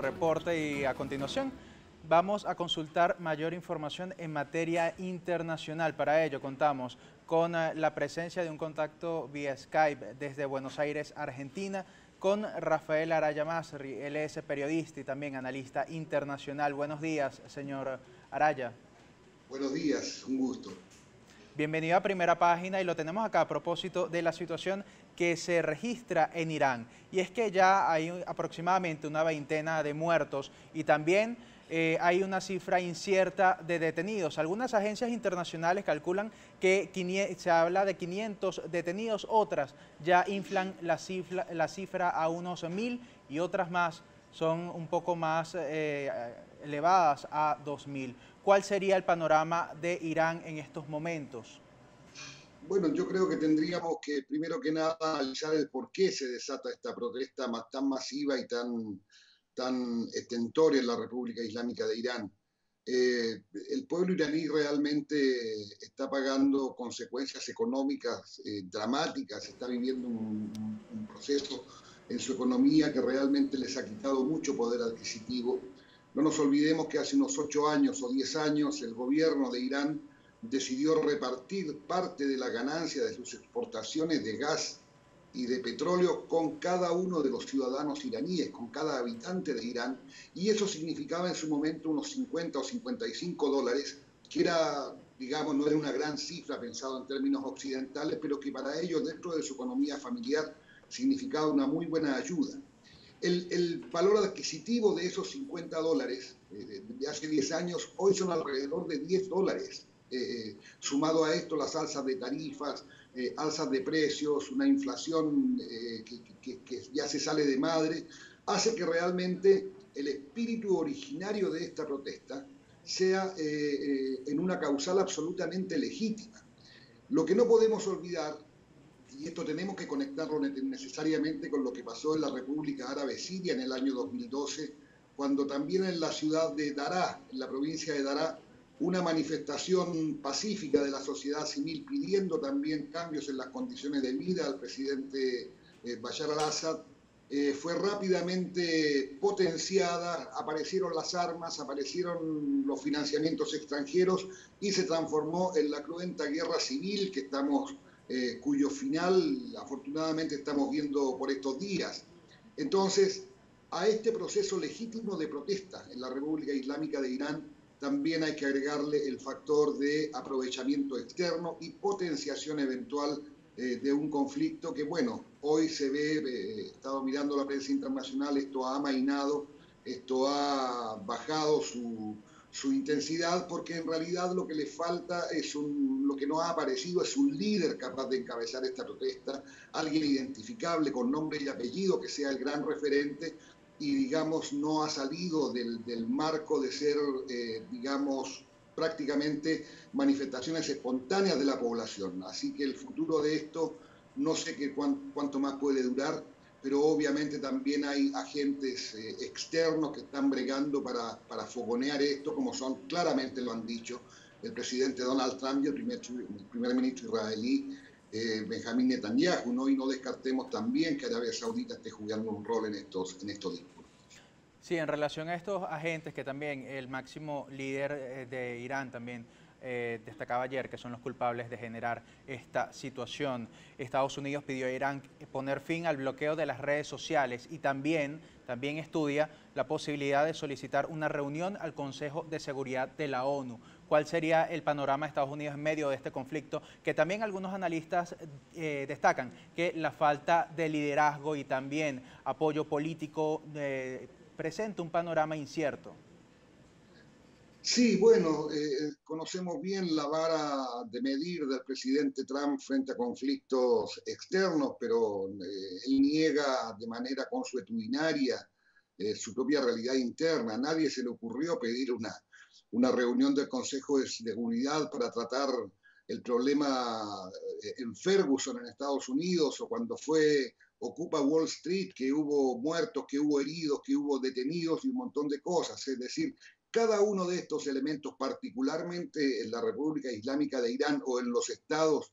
reporte y a continuación vamos a consultar mayor información en materia internacional. Para ello contamos con la presencia de un contacto vía Skype desde Buenos Aires, Argentina, con Rafael Araya Masri. Él es periodista y también analista internacional. Buenos días, señor Araya. Buenos días, un gusto. Bienvenido a Primera Página y lo tenemos acá a propósito de la situación que se registra en Irán. Y es que ya hay aproximadamente una veintena de muertos y también hay una cifra incierta de detenidos. Algunas agencias internacionales calculan que se habla de 500 detenidos, otras ya inflan la cifra a unos 1000 y otras más son un poco más elevadas a 2000. ¿Cuál sería el panorama de Irán en estos momentos? Bueno, yo creo que tendríamos que, primero que nada, analizar el por qué se desata esta protesta tan masiva y tan estentórea en la República Islámica de Irán. El pueblo iraní realmente está pagando consecuencias económicas dramáticas, está viviendo un proceso en su economía que realmente les ha quitado mucho poder adquisitivo. No nos olvidemos que hace unos 8 años o 10 años el gobierno de Irán decidió repartir parte de la ganancia de sus exportaciones de gas y de petróleo con cada uno de los ciudadanos iraníes, con cada habitante de Irán, y eso significaba en su momento unos 50 o 55 dólares, que era, digamos, no era una gran cifra pensado en términos occidentales, pero que para ellos, dentro de su economía familiar, significaba una muy buena ayuda. El valor adquisitivo de esos 50 dólares de hace 10 años hoy son alrededor de 10 dólares. Sumado a esto las alzas de tarifas, alzas de precios, una inflación que ya se sale de madre, hace que realmente el espíritu originario de esta protesta sea en una causal absolutamente legítima. Lo que no podemos olvidar, y esto tenemos que conectarlo necesariamente con lo que pasó en la República Árabe Siria en el año 2012, cuando también en la ciudad de Daraa, en la provincia de Daraa, una manifestación pacífica de la sociedad civil pidiendo también cambios en las condiciones de vida al presidente Bashar al-Assad, fue rápidamente potenciada, aparecieron las armas, aparecieron los financiamientos extranjeros y se transformó en la cruenta guerra civil que cuyo final afortunadamente estamos viendo por estos días. Entonces, a este proceso legítimo de protesta en la República Islámica de Irán también hay que agregarle el factor de aprovechamiento externo y potenciación eventual de un conflicto que, bueno, hoy se ve, he estado mirando la prensa internacional, esto ha amainado, esto ha bajado su intensidad, porque en realidad lo que le falta lo que no ha aparecido es un líder capaz de encabezar esta protesta, alguien identificable con nombre y apellido que sea el gran referente, y digamos no ha salido del marco de ser, digamos, prácticamente manifestaciones espontáneas de la población. Así que el futuro de esto no sé cuánto más puede durar, pero obviamente también hay agentes externos que están bregando para fogonear esto, como son, claramente lo han dicho, el presidente Donald Trump y el primer ministro israelí Benjamín Netanyahu, ¿no? Y no descartemos también que Arabia Saudita esté jugando un rol en estos disputas. Sí, en relación a estos agentes que también el máximo líder de Irán también destacaba ayer que son los culpables de generar esta situación. Estados Unidos pidió a Irán poner fin al bloqueo de las redes sociales y también estudia la posibilidad de solicitar una reunión al Consejo de Seguridad de la ONU. ¿Cuál sería el panorama de Estados Unidos en medio de este conflicto? Que también algunos analistas destacan que la falta de liderazgo y también apoyo político presenta un panorama incierto. Sí, bueno, conocemos bien la vara de medir del presidente Trump frente a conflictos externos, pero él niega de manera consuetudinaria su propia realidad interna. A nadie se le ocurrió pedir una reunión del Consejo de Seguridad para tratar el problema en Ferguson, en Estados Unidos, o cuando fue Ocupa Wall Street, que hubo muertos, que hubo heridos, que hubo detenidos y un montón de cosas. Es decir, cada uno de estos elementos, particularmente en la República Islámica de Irán o en los estados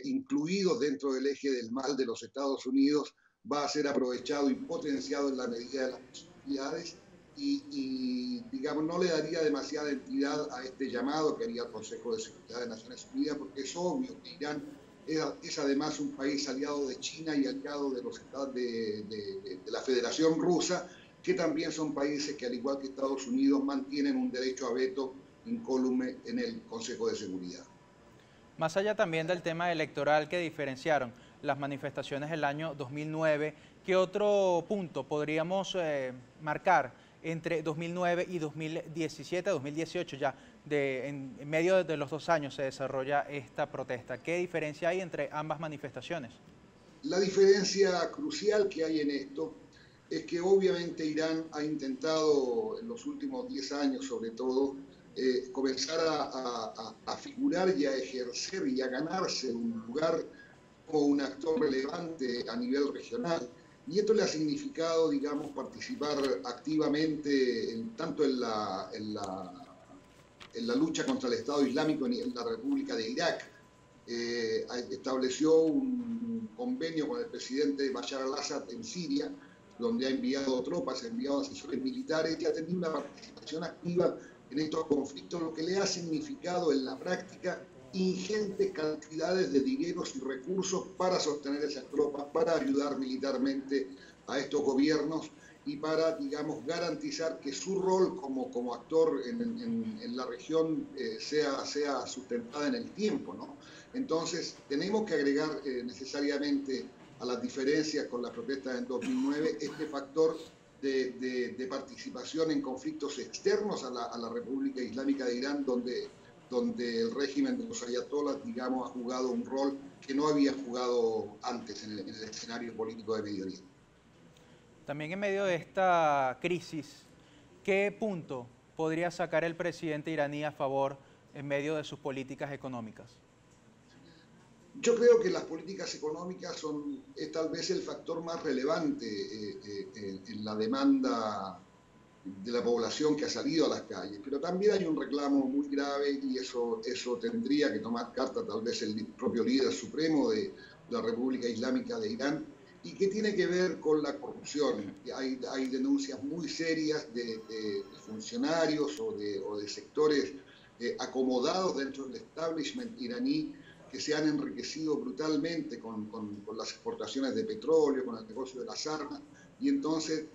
incluidos dentro del eje del mal de los Estados Unidos, va a ser aprovechado y potenciado en la medida de las posibilidades. digamos, no le daría demasiada entidad a este llamado que haría el Consejo de Seguridad de Naciones Unidas, porque es obvio que Irán es además un país aliado de China y aliado de los estados de la Federación Rusa, que también son países que, al igual que Estados Unidos, mantienen un derecho a veto incólume en el Consejo de Seguridad. Más allá también del tema electoral que diferenciaron las manifestaciones del año 2009, ¿qué otro punto podríamos marcar entre 2009 y 2017, 2018 ya? En medio de los 2 años se desarrolla esta protesta. ¿Qué diferencia hay entre ambas manifestaciones? La diferencia crucial que hay en esto es que obviamente Irán ha intentado en los últimos 10 años sobre todo comenzar a figurar y a ejercer y a ganarse un lugar como un actor relevante a nivel regional. Y esto le ha significado, digamos, participar activamente tanto en la lucha contra el Estado Islámico en la República de Irak. Estableció un convenio con el presidente Bashar al-Assad en Siria, donde ha enviado tropas, ha enviado asesores militares y ha tenido una participación activa en estos conflictos, lo que le ha significado en la práctica ingentes cantidades de dineros y recursos para sostener esas tropas, para ayudar militarmente a estos gobiernos y para, digamos, garantizar que su rol como actor en la región sea sustentada en el tiempo, ¿no? Entonces, tenemos que agregar necesariamente a las diferencias con las protestas en 2009 este factor de participación en conflictos externos a la República Islámica de Irán, donde el régimen de los ayatolás, digamos, ha jugado un rol que no había jugado antes en el escenario político de Medio Oriente. También en medio de esta crisis, ¿qué punto podría sacar el presidente iraní a favor en medio de sus políticas económicas? Yo creo que las políticas económicas es tal vez el factor más relevante en la demanda de la población que ha salido a las calles, pero también hay un reclamo muy grave y eso tendría que tomar carta tal vez el propio líder supremo de la República Islámica de Irán, y que tiene que ver con la corrupción. Hay denuncias muy serias de funcionarios o de sectores acomodados dentro del establishment iraní que se han enriquecido brutalmente con las exportaciones de petróleo, con el negocio de las armas, y entonces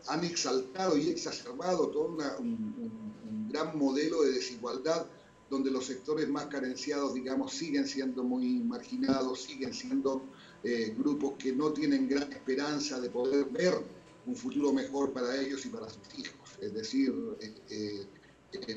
han exaltado y exacerbado todo un gran modelo de desigualdad donde los sectores más carenciados, digamos, siguen siendo muy marginados, siguen siendo grupos que no tienen gran esperanza de poder ver un futuro mejor para ellos y para sus hijos. Es decir,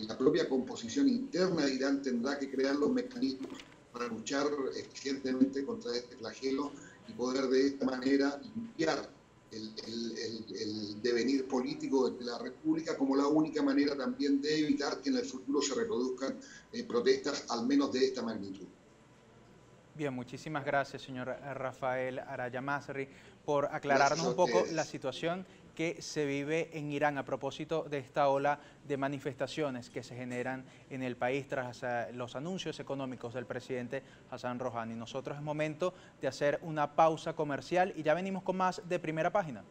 la propia composición interna de Irán tendrá que crear los mecanismos para luchar eficientemente contra este flagelo y poder de esta manera limpiar el devenir político de la República como la única manera también de evitar que en el futuro se reproduzcan protestas al menos de esta magnitud. Bien, muchísimas gracias, señor Rafael Araya Masri, por aclararnos un poco la situación que se vive en Irán a propósito de esta ola de manifestaciones que se generan en el país tras los anuncios económicos del presidente Hassan Rouhani. Nosotros es momento de hacer una pausa comercial y ya venimos con más de Primera Página.